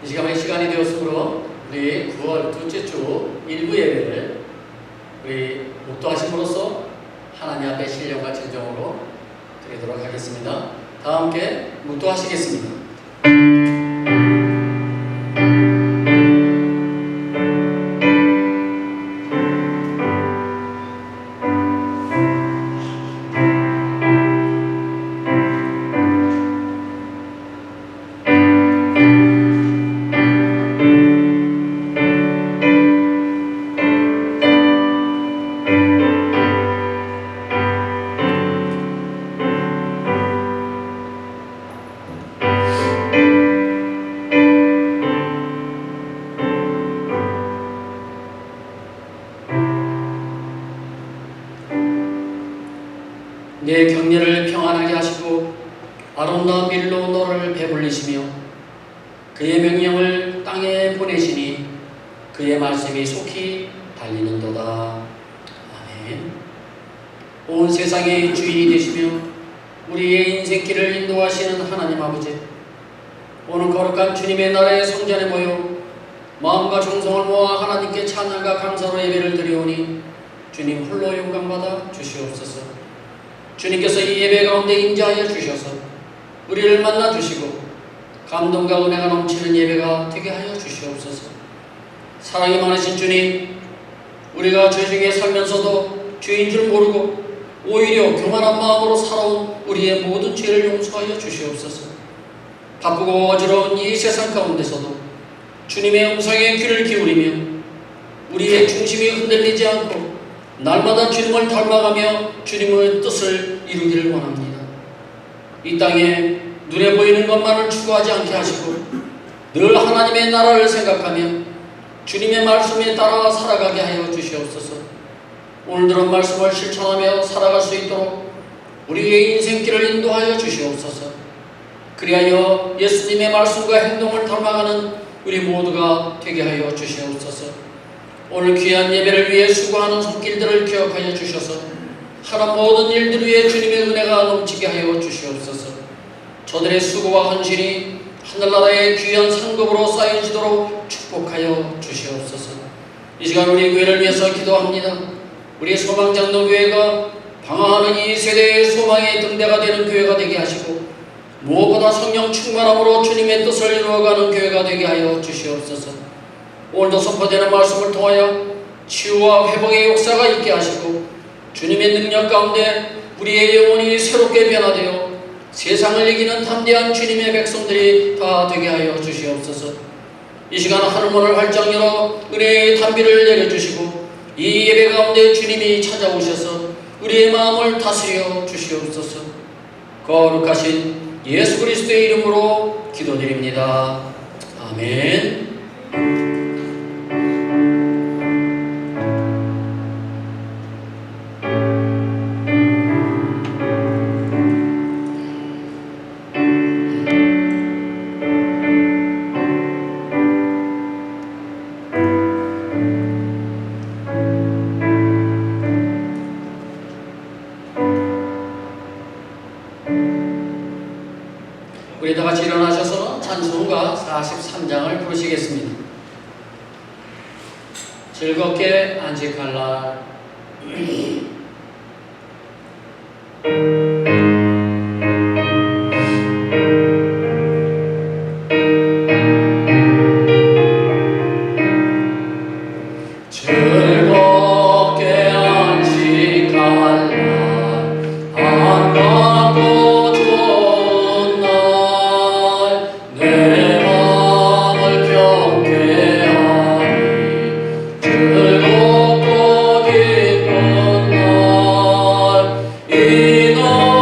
시간이 되었으므로 우리 9월 둘째 주 일부 예배를 우리 목도하심으로써 하나님 앞에 신령과 진정으로 드리도록 하겠습니다. 다 함께 목도하시겠습니다. 내 경례를 평안하게 하시고 아름다운 밀로 너를 배불리시며 그의 명령을 땅에 보내시니 그의 말씀이 속히 달리는도다. 아멘. 온 세상의 주인이 되시며 우리의 인생길을 인도하시는 하나님 아버지, 오늘 거룩한 주님의 나라의 성전에 모여 마음과 정성을 모아 하나님께 찬양과 감사로 예배를 드리오니 주님 홀로 영광받아 주시옵소서. 주님께서 이 예배 가운데 임재하여 주셔서 우리를 만나 주시고 감동과 은혜가 넘치는 예배가 되게 하여 주시옵소서. 사랑이 많으신 주님, 우리가 죄 중에 살면서도 죄인 줄 모르고 오히려 교만한 마음으로 살아온 우리의 모든 죄를 용서하여 주시옵소서. 바쁘고 어지러운 이 세상 가운데서도 주님의 음성에 귀를 기울이며 우리의 중심이 흔들리지 않고 날마다 주님을 닮아가며 주님의 뜻을 이루기를 원합니다. 이 땅에 눈에 보이는 것만을 추구하지 않게 하시고 늘 하나님의 나라를 생각하며 주님의 말씀에 따라 살아가게 하여 주시옵소서. 오늘 들은 말씀을 실천하며 살아갈 수 있도록 우리의 인생길을 인도하여 주시옵소서. 그리하여 예수님의 말씀과 행동을 닮아가는 우리 모두가 되게 하여 주시옵소서. 오늘 귀한 예배를 위해 수고하는 손길들을 기억하여 주셔서 하는 모든 일들 위해 주님의 은혜가 넘치게 하여 주시옵소서. 저들의 수고와 헌신이 하늘나라의 귀한 상급으로 쌓여지도록 축복하여 주시옵소서. 이 시간 우리 교회를 위해서 기도합니다. 우리 소망장로교회가 방황하는 이 세대의 소망의 등대가 되는 교회가 되게 하시고 무엇보다 성령 충만함으로 주님의 뜻을 이루어가는 교회가 되게 하여 주시옵소서. 오늘도 선포되는 말씀을 통하여 치유와 회복의 역사가 있게 하시고 주님의 능력 가운데 우리의 영혼이 새롭게 변화되어 세상을 이기는 담대한 주님의 백성들이 다 되게 하여 주시옵소서. 이 시간 하늘문을 활짝 열어 은혜의 단비를 내려주시고 이 예배 가운데 주님이 찾아오셔서 우리의 마음을 다스려 주시옵소서. 거룩하신 예수 그리스도의 이름으로 기도드립니다. 아멘. 우리 다 같이 일어나셔서 찬송가 43장을 부르시겠습니다. 즐겁게 안식할 날. 즐겁고 기쁜 날 이날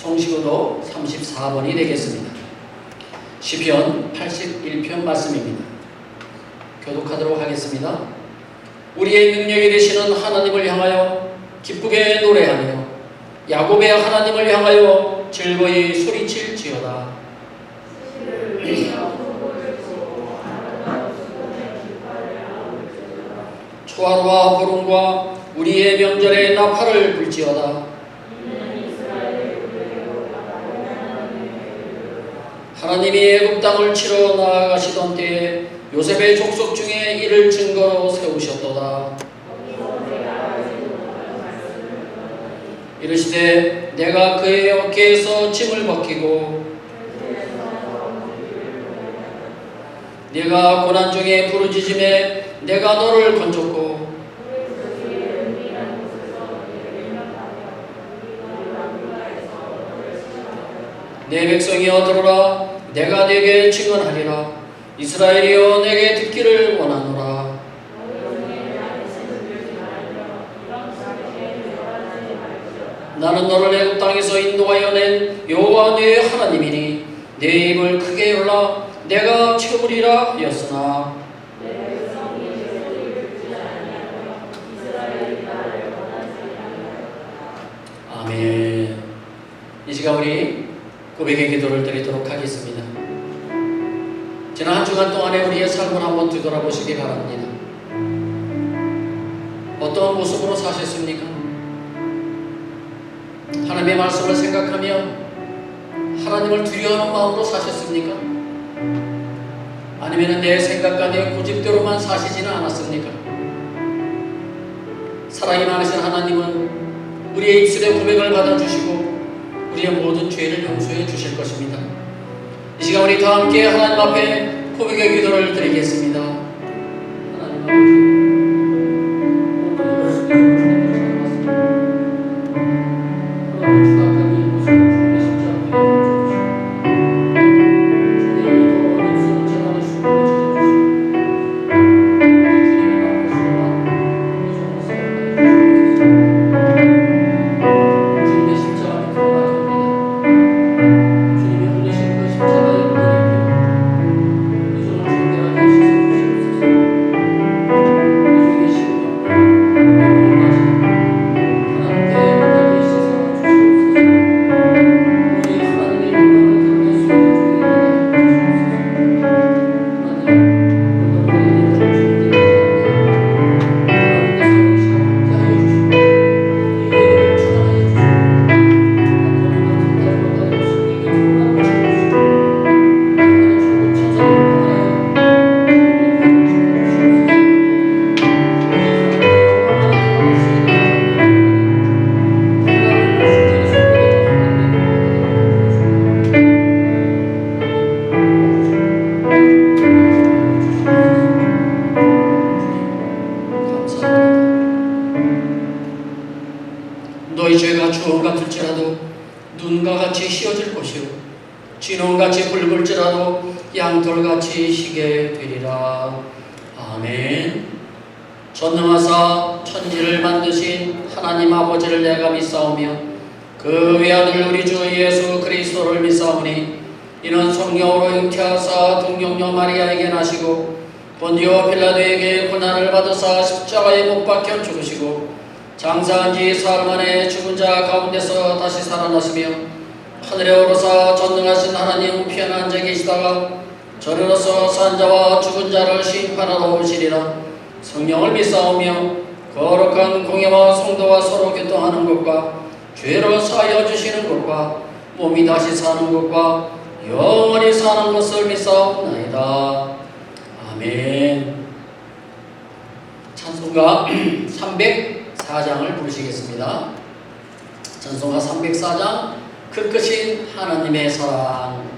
송시구도 34번이 되겠습니다. 시편 81편 말씀입니다. 교독하도록 하겠습니다. 우리의 능력이 되시는 하나님을 향하여 기쁘게 노래하며 야곱의 하나님을 향하여 즐거이 소리칠지어다. 초하루와 보름과 우리의 명절에 나팔을 불지어다. 하나님이 애굽 땅을 치러 나아가시던 때에 요셉의 족속 중에 이를 증거로 세우셨도다. 이르시되 내가 그의 어깨에서 짐을 벗기고 네가 고난 중에 부르짖음에 내가 너를 건졌고 내 백성이여 들으라. 내가 내게 증언하리라. 이스라엘이여 내게 듣기를 원하노라. 나는 너를 애굽 땅에서 인도하여 낸 여호와 네 하나님이니 내 입을 크게 열라. 내가 채우리라 하였으나 아멘. 이 시간 우리 고백의 기도를 드리도록 하겠습니다. 지난 한 주간 동안에 우리의 삶을 한번 뒤돌아보시기 바랍니다. 어떤 모습으로 사셨습니까? 하나님의 말씀을 생각하며 하나님을 두려워하는 마음으로 사셨습니까? 아니면 내 생각과 내 고집대로만 사시지는 않았습니까? 사랑이 많으신 하나님은 우리의 입술의 고백을 받아주시고 우리의 모든 죄를 용서해 주실 것입니다. 이 시간 우리 다 함께 하나님 앞에 고백의 기도를 드리겠습니다. 하나님 너희 죄가 주홍 같을지라도 눈과 같이 휘어질 것이요 진홍같이 붉을지라도 양털같이 희게 되리라. 아멘. 전능하사 천지를 만드신 하나님 아버지를 내가 믿사오며 그 외아들 우리 주 예수 그리스도를 믿사오니 이는 성령으로 잉태하사 동정녀 마리아에게 나시고 본디오 빌라도에게 고난을 받으사 십자가에 못 박혀 죽으시고 장사한 지 사흘 만에 죽은 자 가운데서 다시 살아나시며 하늘에 오르사 전능하신 하나님 편에 앉아 계시다가 저리로서 산 자와 죽은 자를 심판하러 오시리라. 성령을 믿사오며 거룩한 공예와 성도와 서로 교통하는 것과 죄를 사하여 주시는 것과 몸이 다시 사는 것과 영원히 사는 것을 믿사옵나이다. 아멘. 찬송가 304장을 부르시겠습니다. 찬송가 304장 그 크신 하나님의 사랑.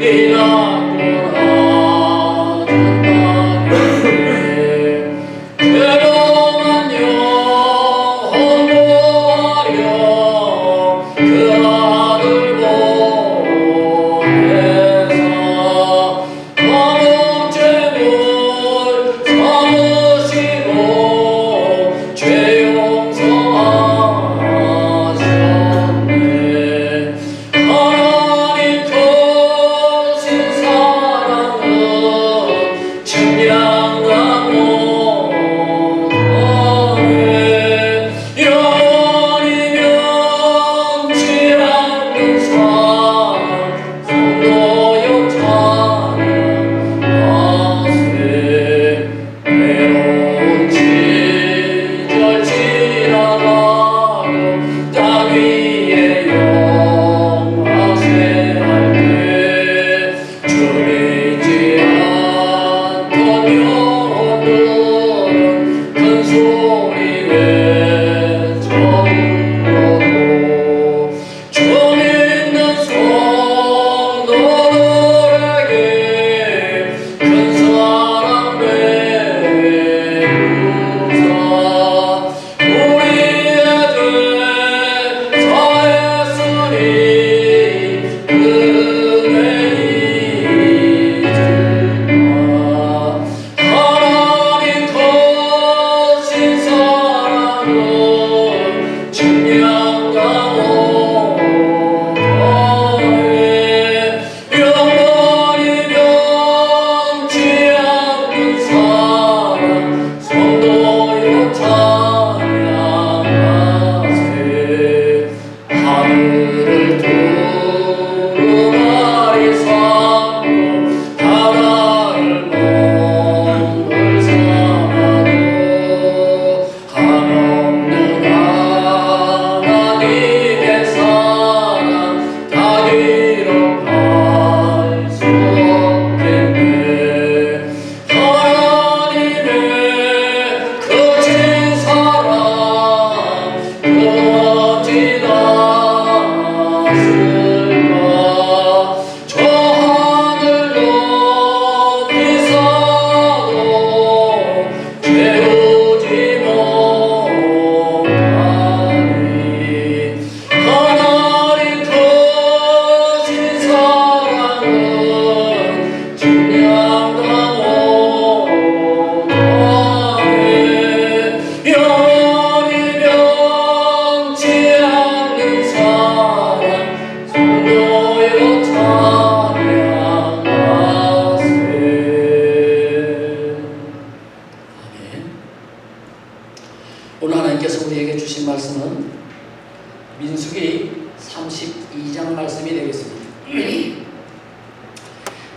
Ila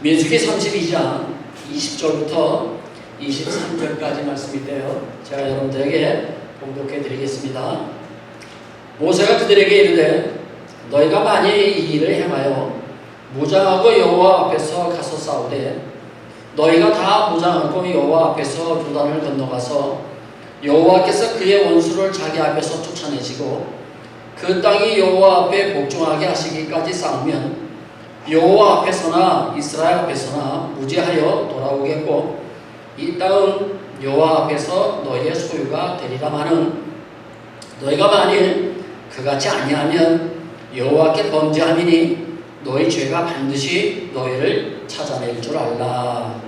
민수기 32장 20절부터 23절까지 말씀인데요. 제가 여러분들에게 봉독해 드리겠습니다. 모세가 그들에게 이르되 너희가 만일 이 일을 행하여 무장하고 여호와 앞에서 가서 싸우되 너희가 다 무장하고 여호와 앞에서 요단을 건너가서 여호와께서 그의 원수를 자기 앞에서 쫓아내시고 그 땅이 여호와 앞에 복종하게 하시기까지 싸우면 여호와 앞에서나 이스라엘 앞에서나 무죄하여 돌아오겠고 이 땅은 여호와 앞에서 너희의 소유가 되리라마는 너희가 만일 그같이 아니하면 여호와께 범죄함이니 너희 죄가 반드시 너희를 찾아낼 줄 알라.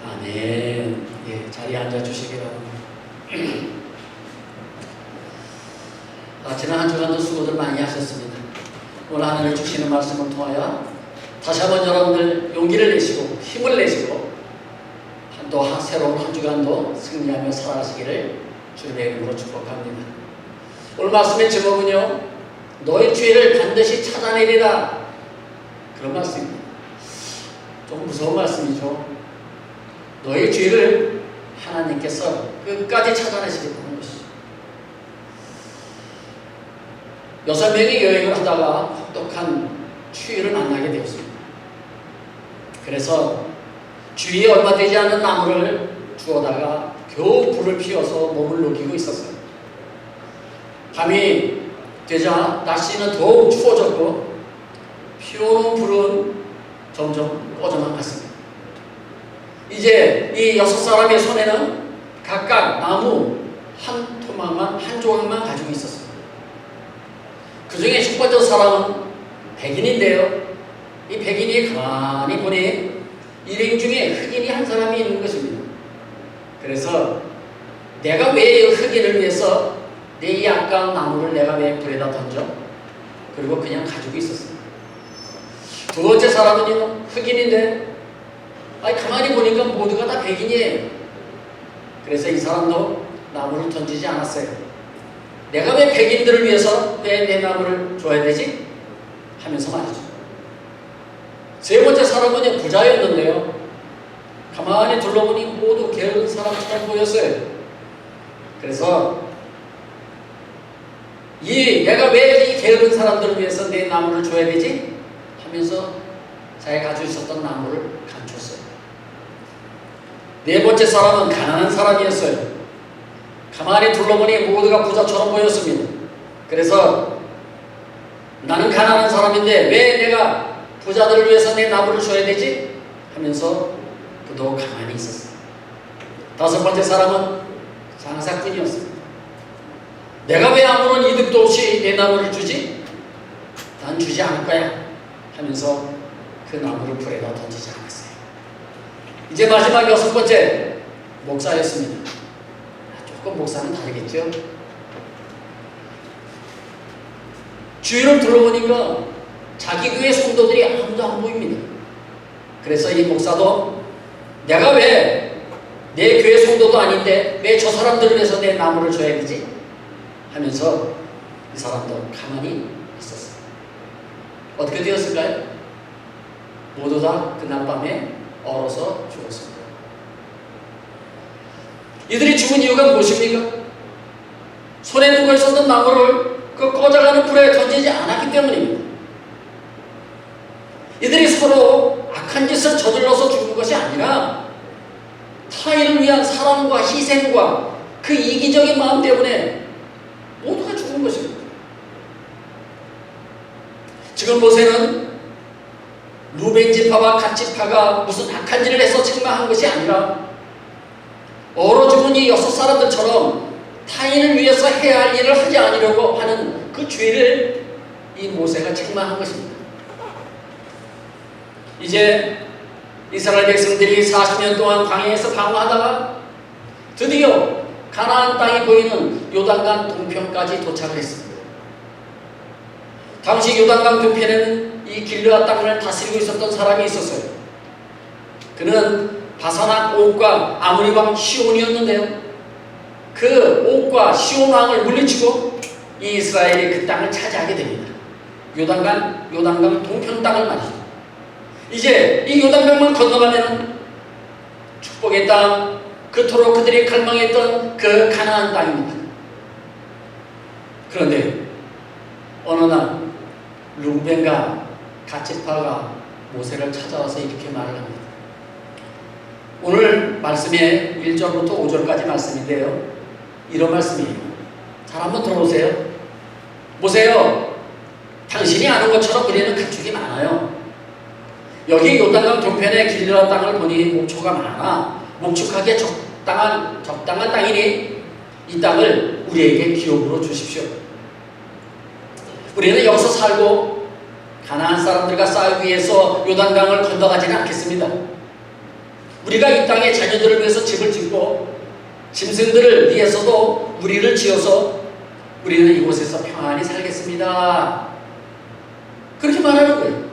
아멘. 예, 자리에 앉아 주시기 바랍니다. 지난 한 주간도 수고들 많이 하셨습니다. 오늘 하나님 주시는 말씀을 통하여 다시 한번 여러분들 용기를 내시고 힘을 내시고 또 새로운 한 주간도 승리하며 살아가시기를 주님의 이름으로 축복합니다. 오늘 말씀의 제목은요, 너희 죄를 반드시 찾아내리라, 그런 말씀입니다. 좀 무서운 말씀이죠. 너희 죄를 하나님께서 끝까지 찾아내시겠다는 것이죠. 6명이 여행을 하다가 혹독한 추위를 만나게 되었습니다. 그래서 주위에 얼마 되지 않은 나무를 주워다가 겨우 불을 피워서 몸을 녹이고 있었어요. 밤이 되자 날씨는 더욱 추워졌고 피워놓은 불은 점점 꺼져만 갔습니다. 이제 이 6사람의 손에는 각각 나무 한 토막만, 한 조각만 가지고 있었어요. 그 중에 첫 번째 사람은 백인인데요. 이 백인이 가만히 보니 일행 중에 흑인이 한 사람이 있는 것입니다. 그래서 내가 왜 흑인을 위해서 내 이 아까운 나무를 내가 왜 불에다 던져? 그리고 그냥 가지고 있었습니다. 두 번째 사람은요, 흑인인데 가만히 보니까 모두가 다 백인이에요. 그래서 이 사람도 나무를 던지지 않았어요. 내가 왜 백인들을 위해서 왜 내 나무를 줘야 되지? 하면서 말이죠. 세 번째 사람은 부자였는데요. 가만히 둘러보니 모두 게으른 사람처럼 보였어요. 그래서 내가 왜 이 게으른 사람들을 위해서 내 나무를 줘야 되지? 하면서 자기가 가지고 있었던 나무를 감췄어요. 네 번째 사람은 가난한 사람이었어요. 가만히 둘러보니 모두가 부자처럼 보였습니다. 그래서 나는 가난한 사람인데 왜 내가 부자들을 위해서 내 나무를 줘야 되지? 하면서 그도 가만히 있었어요. 다섯 번째 사람은 장사꾼이었습니다. 내가 왜 아무런 이득도 없이 내 나무를 주지? 난 주지 않을 거야 하면서 그 나무를 불에다 던지지 않았어요. 이제 마지막 여섯 번째 목사였습니다. 조금 목사는 다르겠죠? 주위를 둘러보니까 자기 교회 성도들이 아무도 안 보입니다. 그래서 이 목사도 내가 왜 내 교회 성도도 아닌데 왜 저 사람들을 위해서 내 나무를 줘야 되지? 하면서 이 사람도 가만히 있었어요. 어떻게 되었을까요? 모두 다 그날 밤에 얼어서 죽었습니다. 이들이 죽은 이유가 무엇입니까? 손에 들고 있었던 나무를 그 꺼져가는 불에 던지지 않았기 때문입니다. 이들이 서로 악한 짓을 저질러서 죽은 것이 아니라 타인을 위한 사랑과 희생과 그 이기적인 마음 때문에 모두가 죽은 것입니다. 지금 모세는 루벤 지파와 갓 지파가 무슨 악한 일을 해서 책망한 것이 아니라 얼어 죽은 이 6사람들처럼 타인을 위해서 해야 할 일을 하지 않으려고 하는 그 죄를 이 모세가 책망한 것입니다. 이제 이스라엘 백성들이 40년 동안 광야에서 방황하다가 드디어 가나안 땅이 보이는 요단강 동편까지 도착을 했습니다. 당시 요단강 동편에는 이 길르앗 땅을 다스리고 있었던 사람이 있었어요. 그는 바산왕 옥과 아모리 왕 시온이었는데요. 그 옥과 시온 왕을 물리치고 이 이스라엘이 그 땅을 차지하게 됩니다. 요단강 동편 땅을 말이죠. 이제 이 요단강만 건너가면 축복의 땅, 그토록 그들이 갈망했던 그 가나안 땅입니다. 그런데 어느 날 르우벤과 갓지파가 모세를 찾아와서 이렇게 말을 합니다. 오늘 말씀의 1절부터 5절까지 말씀인데요. 이런 말씀이에요. 잘 한번 들어보세요. 보세요. 당신이 아는 것처럼 우리는 가축이 많아요. 여기 요단강 동편의 길르앗 땅을 보니 목초가 많아 목축하기에 적당한 땅이니 이 땅을 우리에게 기업으로 주십시오. 우리는 여기서 살고 가나안 사람들과 싸우기 위해서 요단강을 건너가지는 않겠습니다. 우리가 이 땅에 자녀들을 위해서 집을 짓고 짐승들을 위해서도 우리를 지어서 우리는 이곳에서 평안히 살겠습니다. 그렇게 말하는 거예요.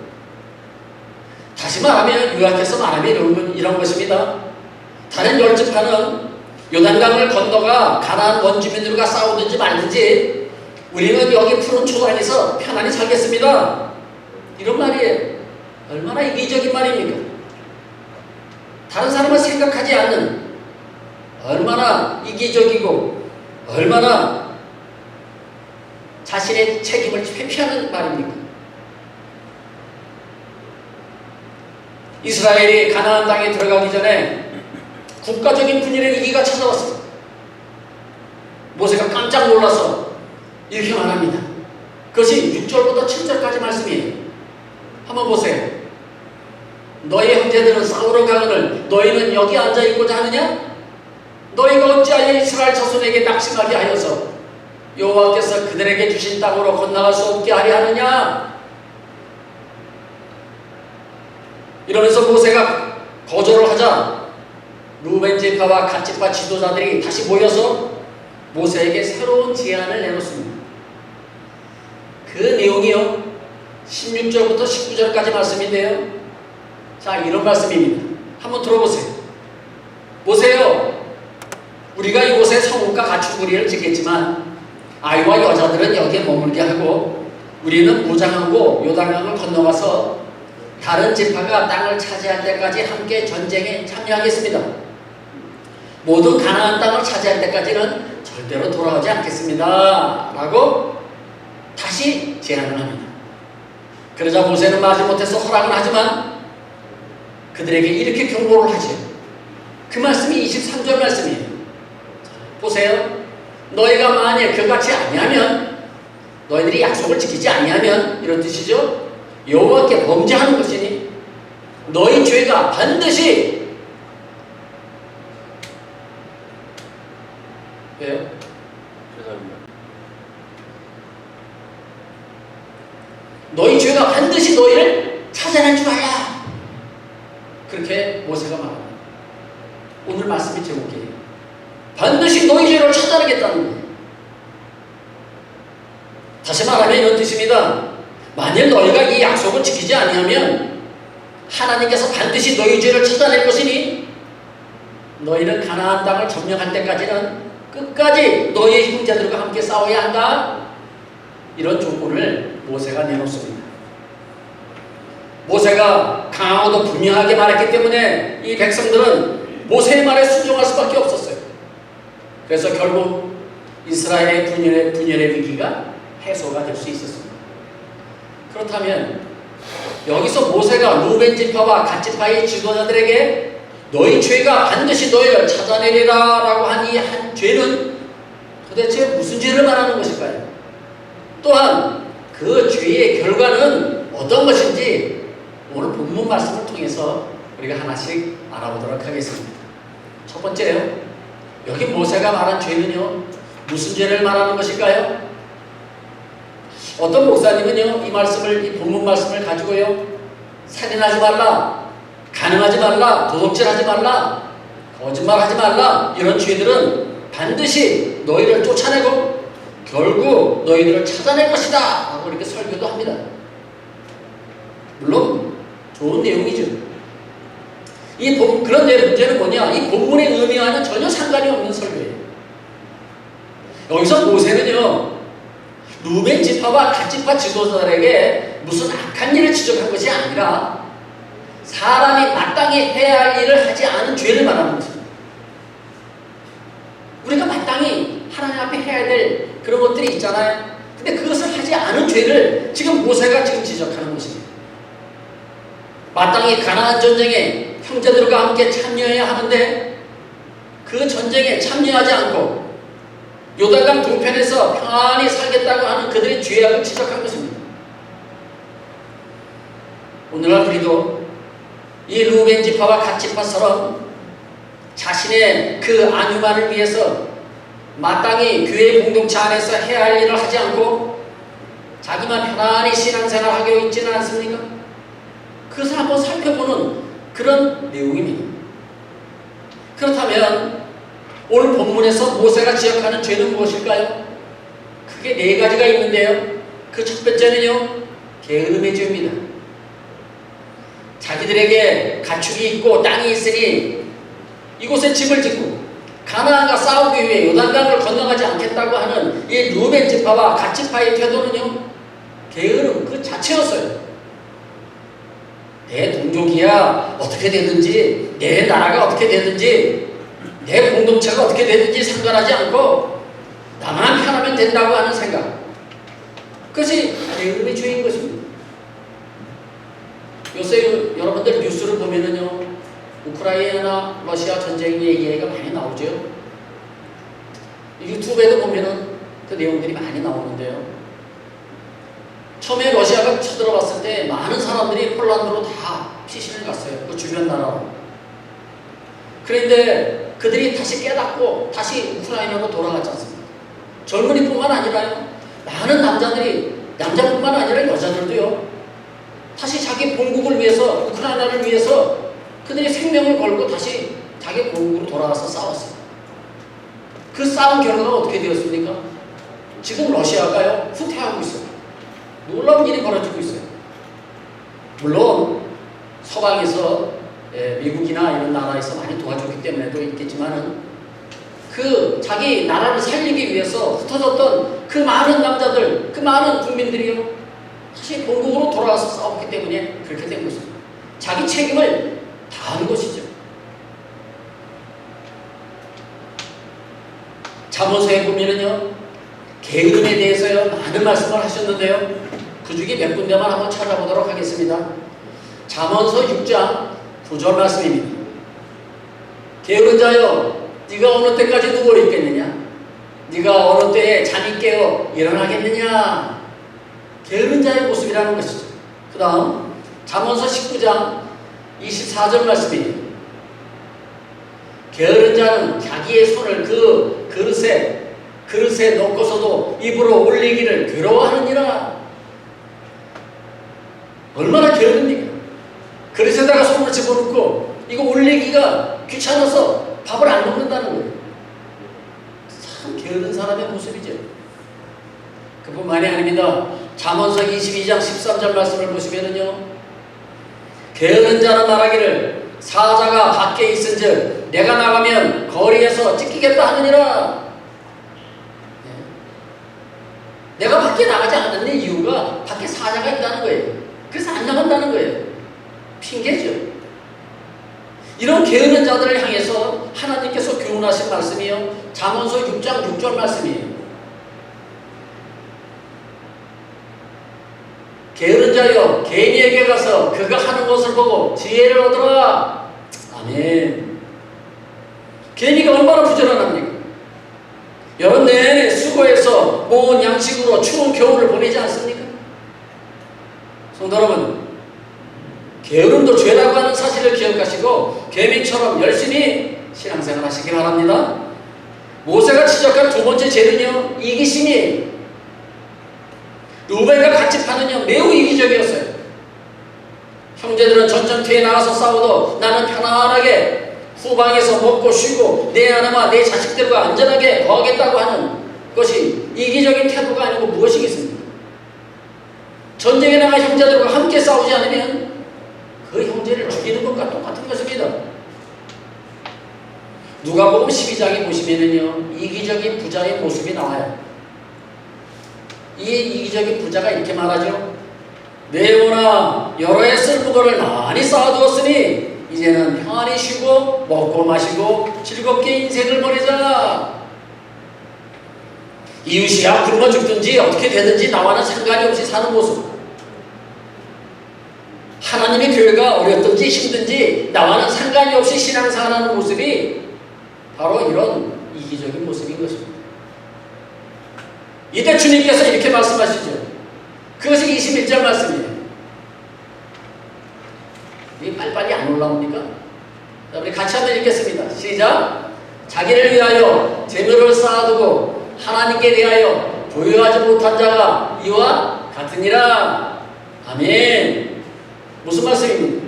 다시 말하면, 요약해서 말하면 이런 것입니다. 다른 10지파는 요단강을 건너가 가나안 원주민들과 싸우든지 말든지 우리는 여기 푸른 초단에서 편안히 살겠습니다. 이런 말이에요. 얼마나 이기적인 말입니까? 다른 사람을 생각하지 않는, 얼마나 이기적이고 얼마나 자신의 책임을 회피하는 말입니까? 이스라엘이 가나안 땅에 들어가기 전에 국가적인 분열의 위기가 찾아왔습니다. 모세가 깜짝 놀라서 이렇게 말합니다. 그것이 6절부터 7절까지 말씀이에요. 한번 보세요. 너희 형제들은 싸우러 가거늘 너희는 여기 앉아있고자 하느냐? 너희가 어찌하여 이스라엘 자손에게 낙심하게 하여서 여호와께서 그들에게 주신 땅으로 건너갈 수 없게 하려 하느냐? 이러면서 모세가 거절을 하자 르우벤 지파와 갓 지파 지도자들이 다시 모여서 모세에게 새로운 제안을 내놓습니다. 그 내용이요 16절부터 19절까지 말씀인데요. 자, 이런 말씀입니다. 한번 들어보세요. 보세요. 우리가 이곳에 성읍과 가축무리를 짓겠지만 아이와 여자들은 여기에 머물게 하고 우리는 무장하고 요단강을 건너가서 다른 지파가 땅을 차지할 때까지 함께 전쟁에 참여하겠습니다. 모두 가나안 땅을 차지할 때까지는 절대로 돌아오지 않겠습니다. 라고 다시 제안을 합니다. 그러자 모세는 마지못해서 허락은 하지만 그들에게 이렇게 경고를 하죠. 그 말씀이 23절 말씀이에요. 보세요. 너희가 만약 그같이 아니하면, 너희들이 약속을 지키지 아니하면, 이런 뜻이죠. 여호와께 범죄하는 것이니 너희 죄가 반드시, 왜요? 죄송합니다. 너희 죄가 반드시 너희를 찾아낼 줄 알라. 그렇게 모세가 말합니다. 오늘 말씀이 제목이에요. 반드시 너희 죄를 찾아내겠다는 거예요. 다시 말하면 이런 뜻입니다. 만일 너희가 이 약속을 지키지 아니하면 하나님께서 반드시 너희 죄를 찾아낼 것이니 너희는 가나안 땅을 점령할 때까지는 끝까지 너희의 형제들과 함께 싸워야 한다. 이런 조건을 모세가 내놓습니다. 모세가 강하고도 분명하게 말했기 때문에 이 백성들은 모세의 말에 순종할 수밖에 없었어요. 그래서 결국 이스라엘의 분열의 위기가 해소가 될 수 있었습니다. 그렇다면 여기서 모세가 르우벤 지파와 갓 지파의 지도자들에게 너희 죄가 반드시 너희를 찾아내리라 라고 한 이 한 죄는 도대체 무슨 죄를 말하는 것일까요? 또한 그 죄의 결과는 어떤 것인지 오늘 본문 말씀을 통해서 우리가 하나씩 알아보도록 하겠습니다. 첫 번째요. 여기 모세가 말한 죄는요, 무슨 죄를 말하는 것일까요? 어떤 목사님은요, 이 본문 말씀을 가지고요, 살인하지 말라, 간음하지 말라, 도둑질하지 말라, 거짓말하지 말라, 이런 죄들은 반드시 너희를 쫓아내고 결국 너희들을 찾아낼 것이다 라고 이렇게 설교도 합니다. 물론 좋은 내용이죠. 그런데 문제는 뭐냐? 이 본문의 의미와는 전혀 상관이 없는 설교예요. 여기서 모세는요, 르우벤 지파와 갓 지파 지도자들에게 무슨 악한 일을 지적한 것이 아니라 사람이 마땅히 해야 할 일을 하지 않은 죄를 말하는 것입니다. 우리가 마땅히 하나님 앞에 해야 될 그런 것들이 있잖아요. 근데 그것을 하지 않은 죄를 지금 모세가 지금 지적하는 것입니다. 마땅히 가나안 전쟁에 형제들과 함께 참여해야 하는데 그 전쟁에 참여하지 않고 요단강 동편에서 평안히 살겠다고 하는 그들의 죄악을 지적한 것입니다. 오늘날 우리도 이 루벤 지파와 갓 지파처럼 자신의 그 안위만을 위해서 마땅히 교회 공동체 안에서 해야 할 일을 하지 않고 자기만 편안히 신앙생활하고 있지는 않습니까? 그것을 한번 살펴보는 그런 내용입니다. 그렇다면 오늘 본문에서 모세가 지적하는 죄는 무엇일까요? 크게 네 가지가 있는데요. 그 첫 번째는요, 게으름의 죄입니다. 자기들에게 가축이 있고 땅이 있으니 이곳에 집을 짓고 가나안과 싸우기 위해 요단강을 건너가지 않겠다고 하는 이 루벤 지파와 갓 지파의 태도는요, 게으름 그 자체였어요. 내 동족이야 어떻게 되든지, 내 나라가 어떻게 되든지, 내 공동체가 어떻게 되든지 상관하지 않고 나만 편하면 된다고 하는 생각, 그것이 게으름의 죄인 것입니다. 요새 여러분들 뉴스를 보면은요, 우크라이나나 러시아 전쟁 얘기가 많이 나오죠. 유튜브에도 보면은 그 내용들이 많이 나오는데요. 처음에 러시아가 쳐들어왔을 때 많은 사람들이 폴란드로 다 피신을 갔어요. 그 주변 나라로. 그런데 그들이 다시 깨닫고 다시 우크라이나로 돌아갔지 않습니까? 젊은이뿐만 아니라요, 많은 남자들이, 남자뿐만 아니라 여자들도요, 다시 자기 본국을 위해서, 우크라이나를 위해서 그들이 생명을 걸고 다시 자기 본국으로 돌아가서 싸웠어요. 그 싸움 결과가 어떻게 되었습니까? 지금 러시아가요, 후퇴하고 있어요. 놀라운 일이 벌어지고 있어요. 물론 서방에서 미국이나 이런 나라에서 많이 도와줬기 때문에도 있겠지만은 그 자기 나라를 살리기 위해서 흩어졌던 그 많은 남자들, 그 많은 국민들이요, 다시 본국으로 돌아와서 싸웠기 때문에 그렇게 된 것입니다. 자기 책임을 다한 것이죠. 잠언서에 보면은요, 게으름에 대해서요 많은 말씀을 하셨는데요, 그 중에 몇 군데만 한번 찾아보도록 하겠습니다. 잠언서 6장 9절 말씀입니다. 게으른 자여, 네가 어느 때까지 누워 있겠느냐? 네가 어느 때에 잠이 깨어 일어나겠느냐? 게으른 자의 모습이라는 것이죠. 그 다음 잠언서 19장 24절 말씀입니다. 게으른 자는 자기의 손을 그 그릇에 넣고서도 입으로 올리기를 괴로워하느니라. 얼마나 게으릅니까? 그릇에다가 손을 집어넣고 이거 올리기가 귀찮아서 밥을 안 먹는다는 거예요. 참 게으른 사람의 모습이죠. 그뿐만이 아닙니다. 잠언서 22장 13절 말씀을 보시면은요, 게으른 자는 말하기를 사자가 밖에 있은즉 내가 나가면 거리에서 찢기겠다 하느니라. 내가 밖에 나가지 않는 이유가 밖에 사자가 있다는 거예요. 그래서 안 나간다는 거예요. 핑계죠. 이런 게으른 자들을 향해서 하나님께서 교훈하신 말씀이요, 잠언서 6장 6절 말씀이에요. 게으른 자여, 개인에게 가서 그가 하는 것을 보고 지혜를 얻으라. 아멘. 개인이가 얼마나 부지런합니까? 여름 내내 수고해서 모은 양식으로 추운 겨울을 보내지 않습니까? 성도 여러분, 게으름도 죄라고 하는 사실을 기억하시고 개미처럼 열심히 신앙생활 하시기 바랍니다. 모세가 지적한 두 번째 죄는요, 이기심이에요. 루벤과 갓 지파는요 매우 이기적이었어요. 형제들은 전쟁터에 나가서 싸워도 나는 편안하게 후방에서 먹고 쉬고 내 아내와 내 자식들과 안전하게 거하겠다고 하는 것이 이기적인 태도가 아니고 무엇이겠습니까? 전쟁에 나가 형제들과 함께 싸우지 않으면 그 형제를 죽이는 것과 똑같은 것입니다. 누가복음 12장에 보시면은요, 이기적인 부자의 모습이 나와요. 이 이기적인 부자가 이렇게 말하죠. 네모나 여러 해 쓸 물건을 많이 쌓아두었으니 이제는 편안히 쉬고 먹고 마시고 즐겁게 인생을 보내자. 이웃이야 굶어 죽든지 어떻게 되든지 나와는 상관이 없이 사는 모습. 하나님의 교회가 어렵든지 힘든지 나와는 상관이 없이 신앙생활하는 모습이 바로 이런 이기적인 모습인 것입니다. 이때 주님께서 이렇게 말씀하시죠. 그것이 21절 말씀이에요. 이게 빨리빨리 안 올라옵니까? 자, 우리 같이 한번 읽겠습니다. 시작! 자기를 위하여 재물을 쌓아두고 하나님께 대하여 부유하지 못한 자가 이와 같으니라. 아멘. 무슨 말씀입니까?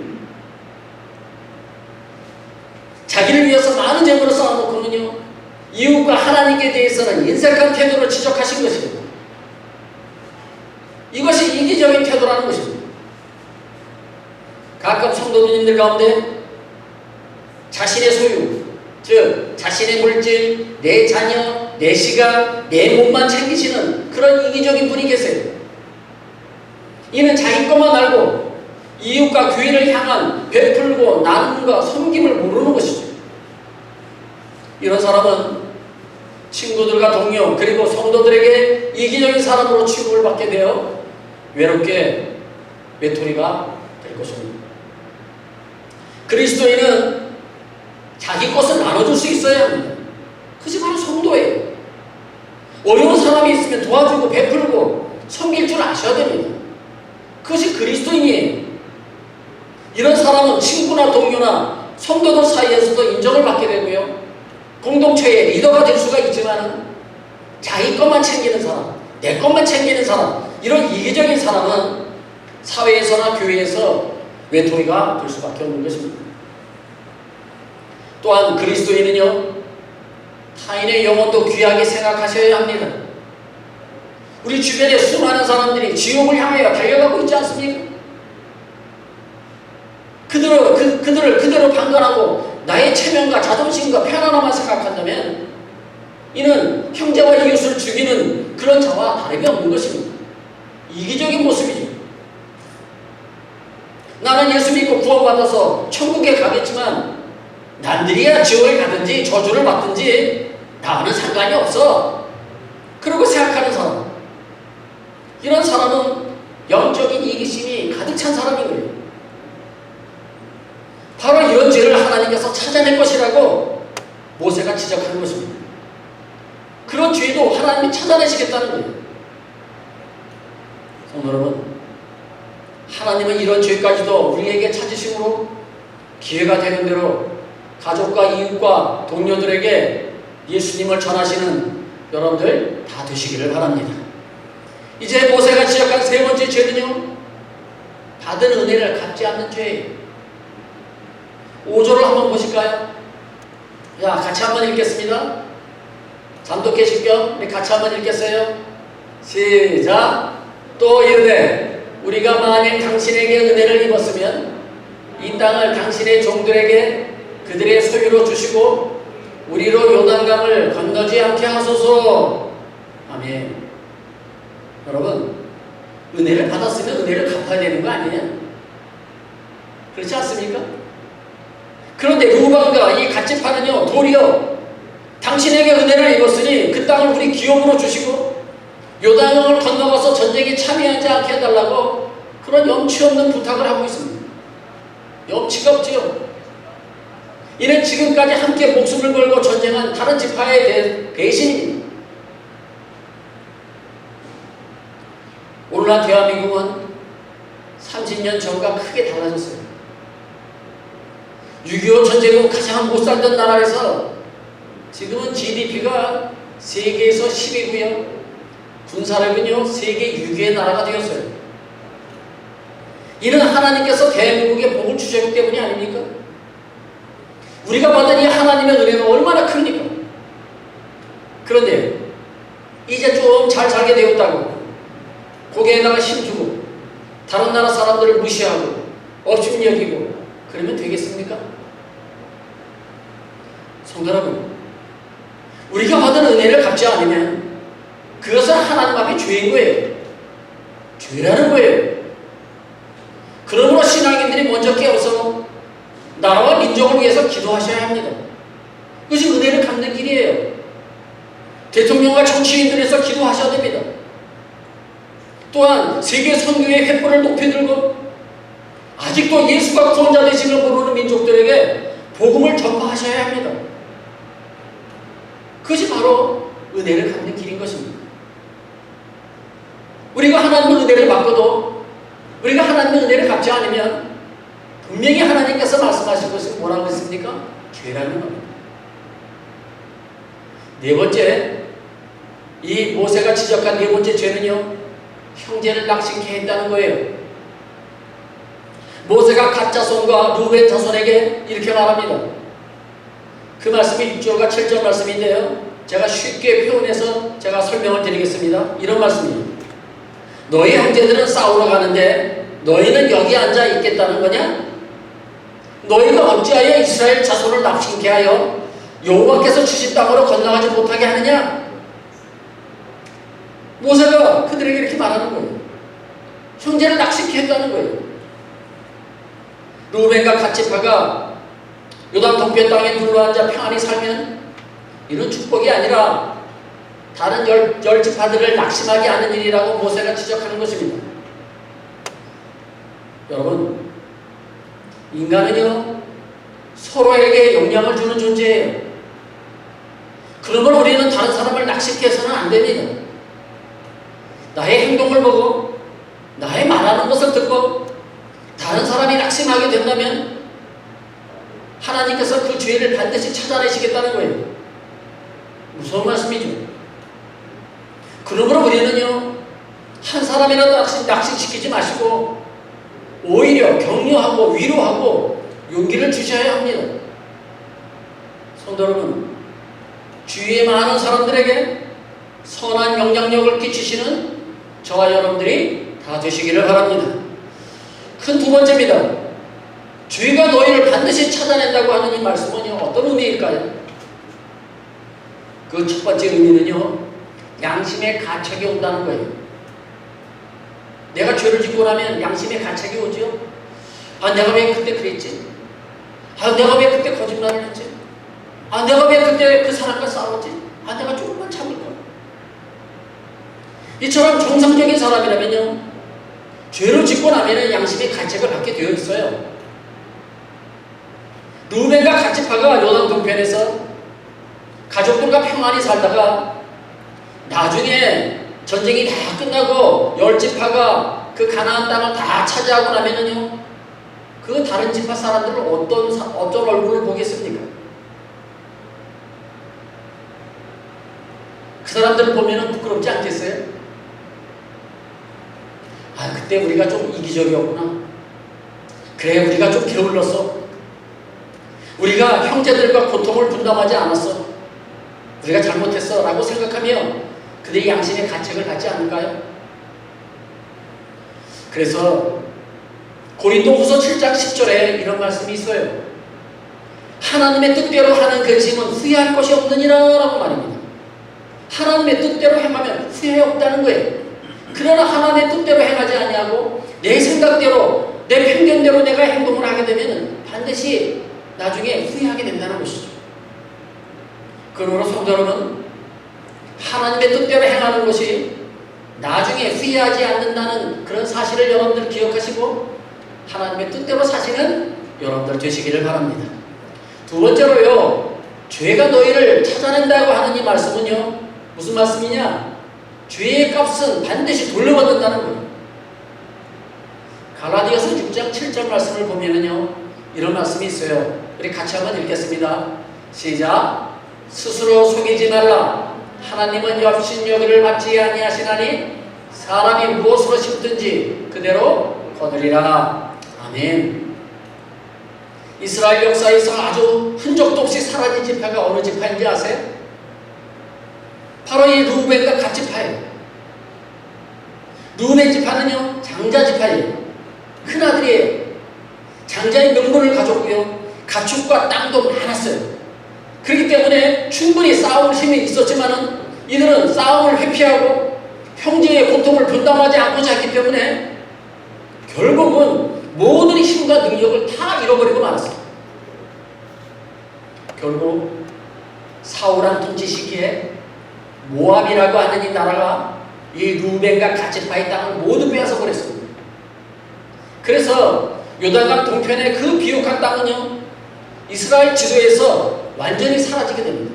자기를 위해서 많은 재물을 쌓아놓고는요, 이웃과 하나님께 대해서는 인색한 태도를 지적하신 것입니다. 이것이 이기적인 태도라는 것입니다. 가끔 성도님들 가운데 자신의 소유, 즉 자신의 물질, 내 자녀, 내 시간, 내 몸만 챙기시는 그런 이기적인 분이 계세요. 이는 자기 것만 알고 이웃과 교회를 향한 베풀고 나눔과 섬김을 모르는 것이죠. 이런 사람은 친구들과 동료 그리고 성도들에게 이기적인 사람으로 취급을 받게 되어 외롭게 외톨이가 될 것입니다. 그리스도인은 자기 것을 나눠줄 수 있어야 합니다. 그것이 바로 성도예요. 어려운 사람이 있으면 도와주고 베풀고 섬길 줄 아셔야 됩니다. 그것이 그리스도인이에요. 이런 사람은 친구나 동료나 성도들 사이에서도 인정을 받게 되고요. 공동체의 리더가 될 수가 있지만 자기 것만 챙기는 사람, 내 것만 챙기는 사람, 이런 이기적인 사람은 사회에서나 교회에서 외톨이가 될 수밖에 없는 것입니다. 또한 그리스도인은요, 타인의 영혼도 귀하게 생각하셔야 합니다. 우리 주변에 수많은 사람들이 지옥을 향하여 달려가고 있지 않습니까? 그들을 그대로 판단하고 나의 체면과 자존심과 편안함만 생각한다면 이는 형제와 이웃을 죽이는 그런 자와 다름이 없는 것입니다. 이기적인 모습이죠. 나는 예수 믿고 구원받아서 천국에 가겠지만 남들이야 지옥에 가든지 저주를 받든지 나와는 상관이 없어. 그러고 생각하는 사람, 이런 사람은 영적인 이기심이 가득 찬 사람인 거예요. 바로 이런 죄를 하나님께서 찾아낼 것이라고 모세가 지적하는 것입니다. 그런 죄도 하나님이 찾아내시겠다는 거예요. 성도 여러분, 하나님은 이런 죄까지도 우리에게 찾으심으로 기회가 되는 대로 가족과 이웃과 동료들에게 예수님을 전하시는 여러분들 다 되시기를 바랍니다. 이제 모세가 지적한 세 번째 죄는요, 받은 은혜를 갚지 않는 죄예요. 5절을 한번 보실까요? 자, 같이 한번 읽겠습니다. 잠독해 실경 우리 같이 한번 읽겠어요. 시작. 또 이르되 우리가 만일 당신에게 은혜를 입었으면 이 땅을 당신의 종들에게 그들의 소유로 주시고 우리로 요단강을 건너지 않게 하소서. 아멘. 여러분, 은혜를 받았으면 은혜를 갚아야 되는 거 아니에요? 그렇지 않습니까? 그런데 루방과 이 갓지파는요, 도리어 당신에게 은혜를 입었으니 그 땅을 우리 기업으로 주시고 요단강을 건너가서 전쟁에 참여하지 않게 해달라고 그런 염치 없는 부탁을 하고 있습니다. 염치가 없지요. 이는 지금까지 함께 목숨을 걸고 전쟁한 다른 지파에 대한 배신입니다. 오늘날 대한민국은 30년 전과 크게 달라졌어요. 6.25 전쟁 후 가장 못 살던 나라에서 지금은 GDP가 세계에서 10위고요. 군사력은요, 세계 6위의 나라가 되었어요. 이는 하나님께서 대한민국에 복을 주셨기 때문이 아닙니까? 우리가 받은 이 하나님의 은혜가 얼마나 큽니까? 그런데 이제 좀 잘 살게 되었다고 고개에다가 힘주고 다른 나라 사람들을 무시하고 업심 여기고 그러면 되겠습니까? 성도 여러분, 우리가 받은 은혜를 갚지 않으면 그것은 하나님 앞에 죄인 거예요. 죄라는 거예요. 먼저 깨어서 나라와 민족을 위해서 기도하셔야 합니다. 그것이 은혜를 갚는 길이에요. 대통령과 정치인들에서 기도하셔야 됩니다. 또한 세계 선교의 횃불을 높이 들고 아직도 예수가 구원자 되심을 모르는 민족들에게 복음을 전파하셔야 합니다. 그것이 바로 은혜를 갚는 길인 것입니다. 우리가 하나님의 은혜를 받고도 우리가 하나님의 은혜를 갚지 않으면 분명히 하나님께서 말씀하신 것은 뭐라고 했습니까? 죄라는 겁니다. 네 번째, 이 모세가 지적한 네 번째 죄는요, 형제를 낙심케 했다는 거예요. 모세가 갓 자손과 루벤 자손에게 이렇게 말합니다. 그 말씀이 6절과 7절 말씀인데요, 제가 쉽게 표현해서 제가 설명을 드리겠습니다. 이런 말씀이에요. 너희 형제들은 싸우러 가는데 너희는 여기 앉아 있겠다는 거냐? 너희가 어찌하여 이스라엘 자손을 낙심케 하여 여호와께서 주신 땅으로 건너가지 못하게 하느냐? 모세가 그들에게 이렇게 말하는 거예요. 형제를 낙심케 했다는 거예요. 루벤과 갓지파가 요단 동편 땅에 둘러앉아 평안히 살면 이런 축복이 아니라 다른 열 지파들을 낙심하게 하는 일이라고 모세가 지적하는 것입니다. 여러분, 인간은요, 서로에게 영향을 주는 존재예요. 그러므로 우리는 다른 사람을 낙심케 해서는 안 됩니다. 나의 행동을 보고 나의 말하는 것을 듣고 다른 사람이 낙심하게 된다면 하나님께서 그 죄를 반드시 찾아내시겠다는 거예요. 무서운 말씀이죠. 그러므로 우리는요, 한 사람이라도 낙심시키지 마시고 오히려 격려하고 위로하고 용기를 주셔야 합니다. 성도 여러분, 주위에 많은 사람들에게 선한 영향력을 끼치시는 저와 여러분들이 다 되시기를 바랍니다. 큰 두 번째입니다. 죄가 너희를 반드시 찾아낸다고 하는 이 말씀은요, 어떤 의미일까요? 그 첫 번째 의미는요, 양심의 가책이 온다는 거예요. 내가 죄를 짓고 나면 양심의 가책이 오죠. 아, 내가 왜 그때 그랬지? 아, 내가 왜 그때 거짓말을 했지? 아, 내가 왜 그때 그 사람과 싸웠지? 아, 내가 조금만 참을걸. 이처럼 정상적인 사람이라면요, 죄를 짓고 나면 양심의 가책을 받게 되어 있어요. 루벤과 갓지파가 요단 동편에서 가족들과 평안히 살다가 나중에 전쟁이 다 끝나고 열 지파가 그 가나안 땅을 다 차지하고 나면은요, 그 다른 지파 사람들은 어떤 얼굴을 보겠습니까? 그 사람들을 보면은 부끄럽지 않겠어요? 아, 그때 우리가 좀 이기적이었구나. 그래, 우리가 좀 게을렀어. 우리가 형제들과 고통을 분담하지 않았어. 우리가 잘못했어 라고 생각하며 그들의 양심의 가책을 받지 않을까요? 그래서 고린도후서 7장 10절에 이런 말씀이 있어요. 하나님의 뜻대로 하는 근심은 후회할 것이 없느니라 라고 말입니다. 하나님의 뜻대로 행하면 후회 없다는 거예요. 그러나 하나님의 뜻대로 행하지 아니하고 내 생각대로 내 편견대로 내가 행동을 하게 되면 반드시 나중에 후회하게 된다는 것이죠. 그러므로 성도 여러분, 하나님의 뜻대로 행하는 것이 나중에 후회하지 않는다는 그런 사실을 여러분들 기억하시고 하나님의 뜻대로 사시는 여러분들 되시기를 바랍니다. 두 번째로요, 죄가 너희를 찾아낸다고 하는 이 말씀은요, 무슨 말씀이냐? 죄의 값은 반드시 돌려받는다는 거예요. 갈라디아서 6장 7절 말씀을 보면은요, 이런 말씀이 있어요. 우리 같이 한번 읽겠습니다. 시작. 스스로 속이지 말라. 하나님은 여신여기를 받지 아니하시나니 사람이 무엇으로 심든지 그대로 거두리라. 아멘. 이스라엘 역사에서 아주 흔적도 없이 사라진 지파가 어느 지파인지 아세요? 바로 이 루벤과 갓지파예요. 루벤 지파는요, 장자 지파예요. 큰아들이에요. 장자의 명분을 가졌고요, 가축과 땅도 많았어요. 그렇기 때문에 충분히 싸울 힘이 있었지만은 이들은 싸움을 회피하고 형제의 고통을 분담하지 않고자 했기 때문에 결국은 모든 힘과 능력을 다 잃어버리고 말았어요. 결국 사울한 통치 시기에 모압이라고 하는 이 나라가 이 루벤과 갓지파의 땅을 모두 빼앗아 버렸습니다. 그래서 요단강 동편의 그 비옥한 땅은요, 이스라엘 지도에서 완전히 사라지게 됩니다.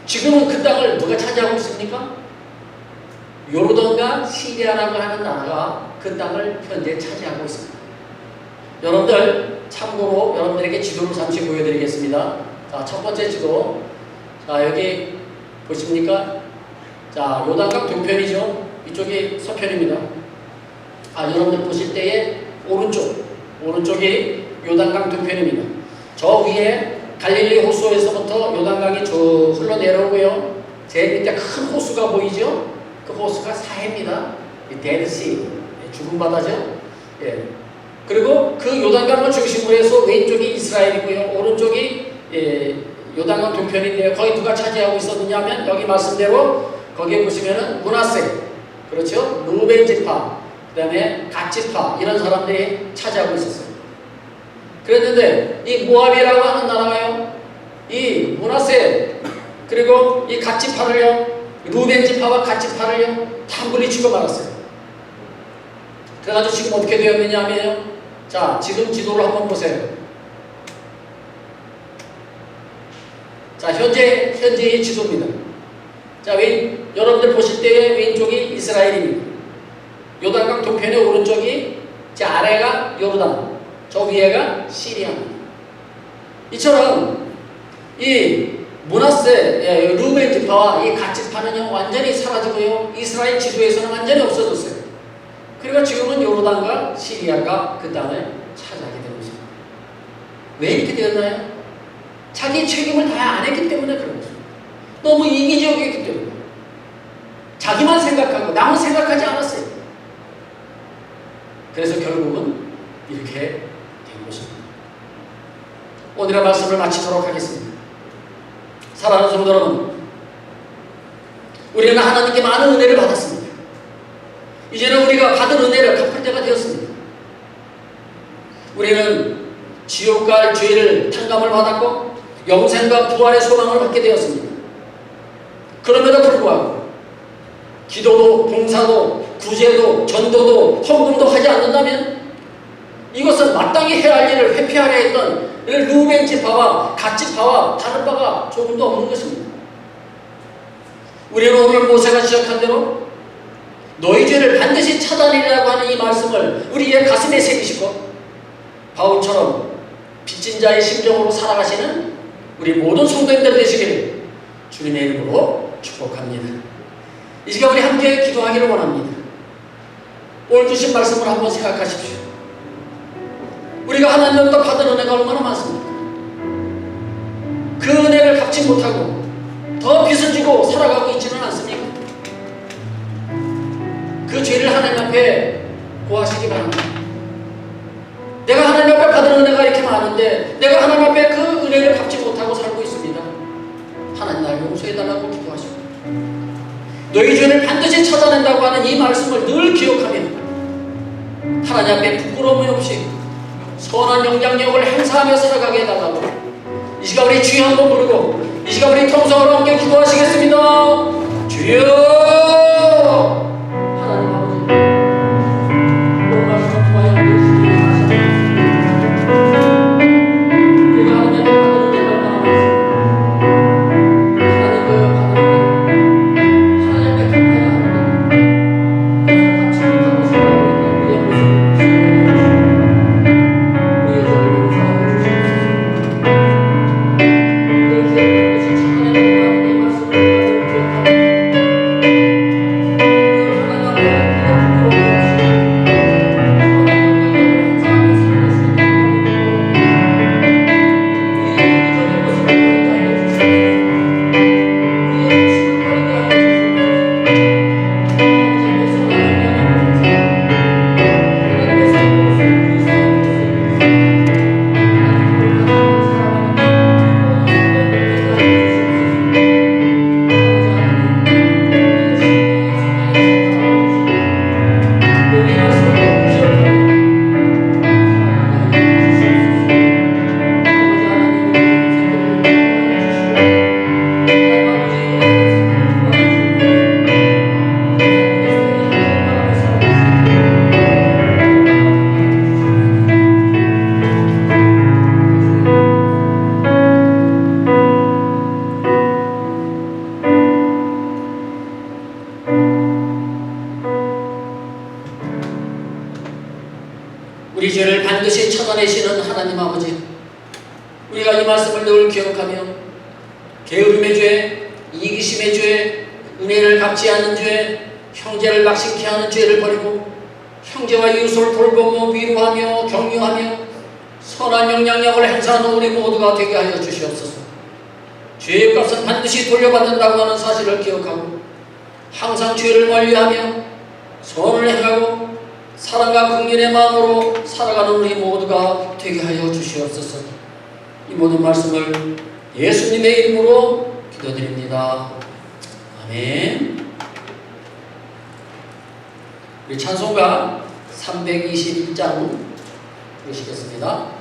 지금은 그 땅을 누가 차지하고 있습니까? 요르단과 시리아라고 하는 나라가 그 땅을 현재 차지하고 있습니다. 여러분들 참고로 여러분들에게 지도를 잠시 보여드리겠습니다. 자, 첫 번째 지도. 자, 여기 보십니까? 자, 요단강 동편이죠. 이쪽이 서편입니다. 여러분들 보실 때에 오른쪽이 요단강 동편입니다. 저 위에 갈릴리 호수에서부터 요단강이 저 흘러 내려오고요. 제 밑에 큰 호수가 보이죠? 그 호수가 사해입니다. 데드시, 죽은 바다죠. 예. 그리고 그 요단강을 중심으로 해서 왼쪽이 이스라엘이고요. 오른쪽이 요단강 동편인데요. 거기 누가 차지하고 있었느냐 하면 여기 말씀대로 거기에 보시면은 므낫세, 그렇죠? 루벤 지파, 그 다음에 갓 지파, 이런 사람들이 차지하고 있었어요. 그랬는데 이 모압이라고 하는 나라가요, 이 므낫세 그리고 이 갓 지파를요, 루벤 지파와 갓 지파를요 다 물리치고 말았어요. 그래가지고 지금 어떻게 되었느냐 하면요, 자, 지금 지도를 한번 보세요. 자, 현재의 지도입니다. 자, 여러분들 보실 때 왼쪽이 이스라엘입니다. 요단강 동편의 오른쪽이, 제 아래가 요르단, 저 위에가 시리아입니다. 이처럼 이 므낫세, 루벤 지파와 이 갓 지파는요 완전히 사라지고요, 이스라엘 지도에서는 완전히 없어졌어요. 그리고 지금은 요르단과 시리아가 그 땅을 차지하게 되는 것입니다. 왜 이렇게 되었나요? 자기 책임을 다 안 했기 때문에 그런 것입니다. 너무 이기적이었기 때문에. 자기만 생각하고 남은 생각하지 않았어요. 그래서 결국은 이렇게 된 것입니다. 오늘의 말씀을 마치도록 하겠습니다. 사랑하는 성도 여러분, 우리는 하나님께 많은 은혜를 받았습니다. 이제는 우리가 받은 은혜를 갚을 때가 되었습니다. 우리는 지옥 갈 죄를 탕감을 받았고 영생과 부활의 소망을 받게 되었습니다. 그럼에도 불구하고 기도도, 봉사도, 구제도, 전도도, 헌금도 하지 않는다면 이것은 마땅히 해야 할 일을 회피하려 했던 루벤 지파와 갓 지파와 다른 바가 조금도 없는 것입니다. 우리는 오늘 모세가 지적한 대로 너희 죄를 반드시 차단이라고 하는 이 말씀을 우리의 가슴에 새기시고 바울처럼 빚진 자의 심정으로 살아가시는 우리 모든 성도님들 되시기를 주님의 이름으로 축복합니다. 이 시간 우리 함께 기도하기를 원합니다. 오늘 주신 말씀을 한번 생각하십시오. 우리가 하나님으로부터 받은 은혜가 얼마나 많습니까? 그 은혜를 갚지 못하고 더 빚을 지고 살아가고 있지는 않습니까? 그 죄를 하나님 앞에 고하시기 바랍니다. 내가 하나님 앞에 받은 은혜가 이렇게 많은데 내가 하나님 앞에 그 은혜를 갚지 못하고 살고 있습니다. 하나님 날 용서해달라고 기도하시고 너희 죄를 반드시 찾아낸다고 하는 이 말씀을 늘 기억하며 하나님 앞에 부끄러움이 없이 선한 영향력을 행사하며 살아가게 해달라고 이 시간 우리 주여 한번 부르고 이 시간 우리 통성으로 함께 기도하시겠습니다. 주여! 하나님 아버지, 오늘 말씀 통하여 주시기를 우리가 하나님 앞에 받은 은혜가 얼마나 많습니다. 하나님 그 받은 은혜 하나님 앞에 갚아야 하는데 갚지 못하고 살아가고 있는 우리의 모습을 우리의 죄를 용서하여 주시옵소서. 그 죄를 반드시 찾아내는 이 말씀을 기억하고 찾아내시는 하나님 아버지, 우리가 이 말씀을 늘 기억하며 게으름의 죄, 이기심의 죄, 은혜를 갚지 않는 죄, 형제를 낙심케 하는 죄를 버리고 형제와 이웃을 돌보며 위로하며 격려하며 선한 영향력을 행사하는 우리 모두가 되게 하여 주시옵소서. 죄의 값은 반드시 돌려받는다고 하는 사실을 기억하고 항상 죄를 멀리하며 선을 행하고 사랑과 긍휼의 마음으로 살아가는 우리 모두가 되게 하여 주시옵소서. 이 모든 말씀을 예수님의 이름으로 기도드립니다. 아멘. 우리 찬송가 321장 보시겠습니다.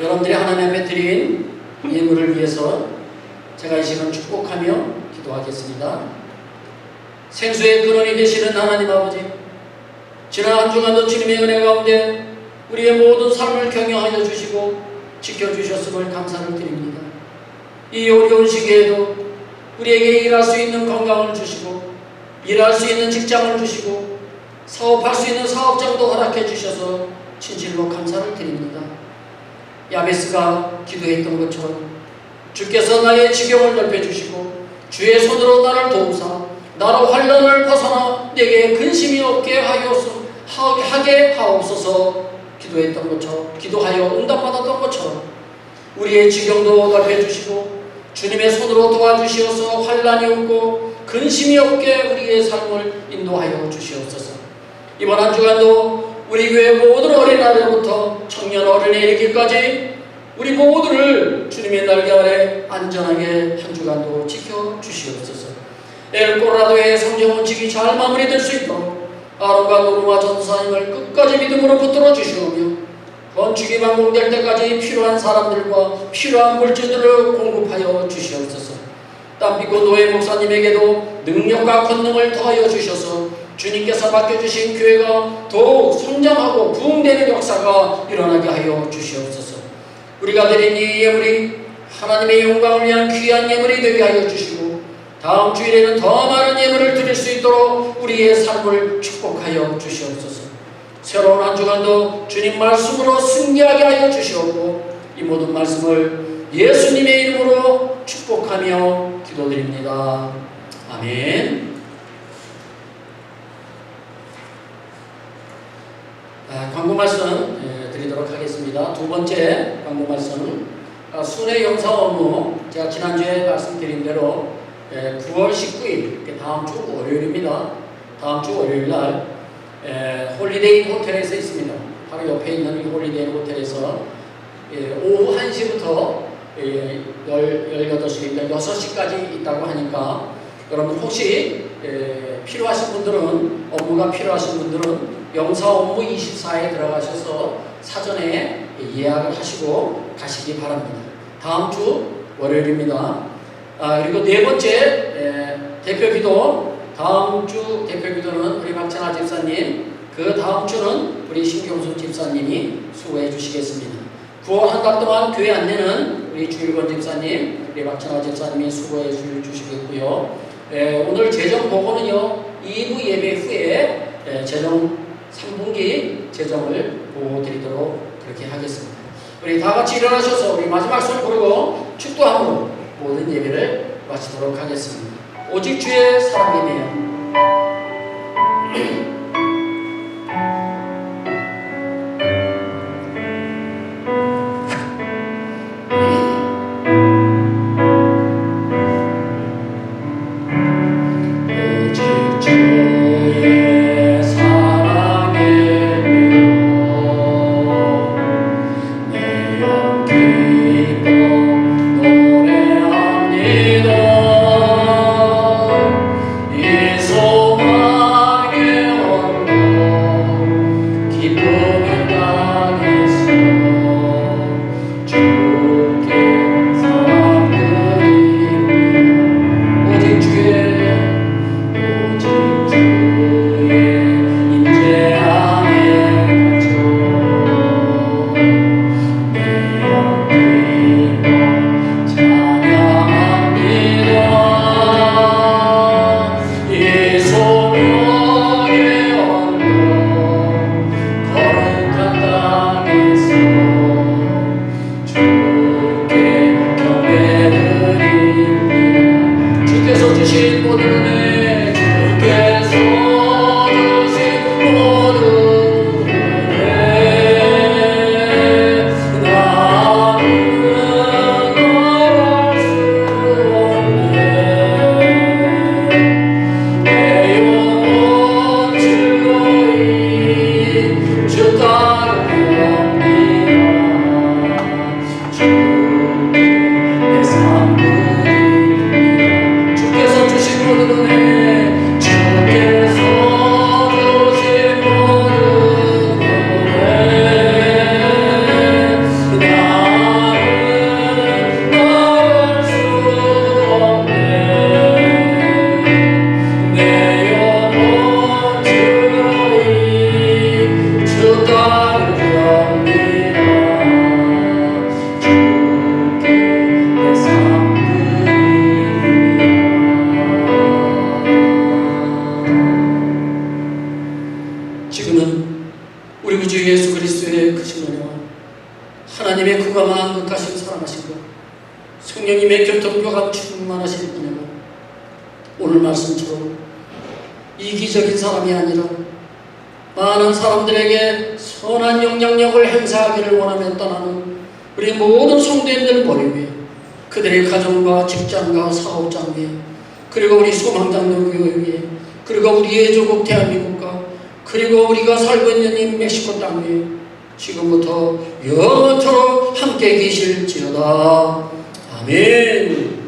여러분들이 하나님 앞에 드린 예물을 위해서 제가 이 시간 축복하며 기도하겠습니다. 생수의 근원이 되시는 하나님 아버지, 지난 한 주간도 주님의 은혜 가운데 우리의 모든 삶을 경영하여 주시고 지켜주셨음을 감사를 드립니다. 이 어려운 시기에도 우리에게 일할 수 있는 건강을 주시고 일할 수 있는 직장을 주시고 사업할 수 있는 사업장도 허락해 주셔서 진실로 감사를 드립니다. 야베스가 기도했던 것처럼 주께서 나의 지경을 넓혀주시고 주의 손으로 나를 도우사 나로 환난을 벗어나 내게 근심이 없게 하게 하옵소서 기도했던 것처럼 기도하여 응답받았던 것처럼 우리의 지경도 넓혀주시고 주님의 손으로 도와주시어서 환난이 없고 근심이 없게 우리의 삶을 인도하여 주시옵소서. 이번 한 주간도 우리 교회 모든 어린아이부터 청년 어른에 이르기까지 우리 모두를 주님의 날개 아래 안전하게 한 주간도 지켜주시옵소서. 엘코라도의 성경 원칙이 잘 마무리될 수 있도록 아론과 노르마 전사님을 끝까지 믿음으로 붙들어 주시오며 건축이 완공될 때까지 필요한 사람들과 필요한 물질들을 공급하여 주시옵소서. 땀비고 노예 목사님에게도 능력과 권능을 더하여 주셔서 주님께서 맡겨주신 교회가 더욱 성장하고 부흥되는 역사가 일어나게 하여 주시옵소서. 우리가 드린 이 예물이 하나님의 영광을 위한 귀한 예물이 되게 하여 주시고 다음 주일에는 더 많은 예물을 드릴 수 있도록 우리의 삶을 축복하여 주시옵소서. 새로운 한 주간도 주님 말씀으로 승리하게 하여 주시옵고 이 모든 말씀을 예수님의 이름으로 축복하며 기도드립니다. 아멘. 광고 말씀 드리도록 하겠습니다. 두 번째 광고 말씀은 순회 영상 업무, 제가 지난주에 말씀드린 대로 9월 19일 다음 주 월요일입니다. 다음 주 월요일 날 홀리데이 호텔에서 있습니다. 바로 옆에 있는 이 홀리데이 호텔에서 오후 1시부터 18시니까 6시까지 있다고 하니까 여러분 혹시 필요하신 분들은, 업무가 필요하신 분들은 영사 업무 24에 들어가셔서 사전에 예약을 하시고 가시기 바랍니다. 다음 주 월요일입니다. 그리고 네 번째 대표기도, 다음 주 대표기도는 우리 박찬하 집사님, 그 다음 주는 우리 신경수 집사님이 수고해 주시겠습니다. 9월 한 달 동안 교회 안내는 우리 주일권 집사님, 우리 박찬하 집사님이 수고해 주시겠고요. 오늘 재정 보고는요 2부 예배 후에 재정 3분기 재정을 보고 드리도록 그렇게 하겠습니다. 우리 다 같이 일어나셔서 우리 마지막 손 부르고 축도함으로 모든 예배를 마치도록 하겠습니다. 오직 주의 사랑이네요. 하나님의 그가 마음 끝까지 사랑하시고 성령님의 교통교감 충만하실 분이고 오늘 말씀처럼 이기적인 사람이 아니라 많은 사람들에게 선한 영향력을 행사하기를 원하며 떠나는 우리 모든 성도님들 머리 위에 그들의 가정과 직장과 사업장 위에 그리고 우리 소망장로 교회 위에 그리고 우리의 조국 대한민국과 그리고 우리가 살고 있는 이 멕시코 땅 위에 지금부터 영원토록 함께 계실지어다. 아멘.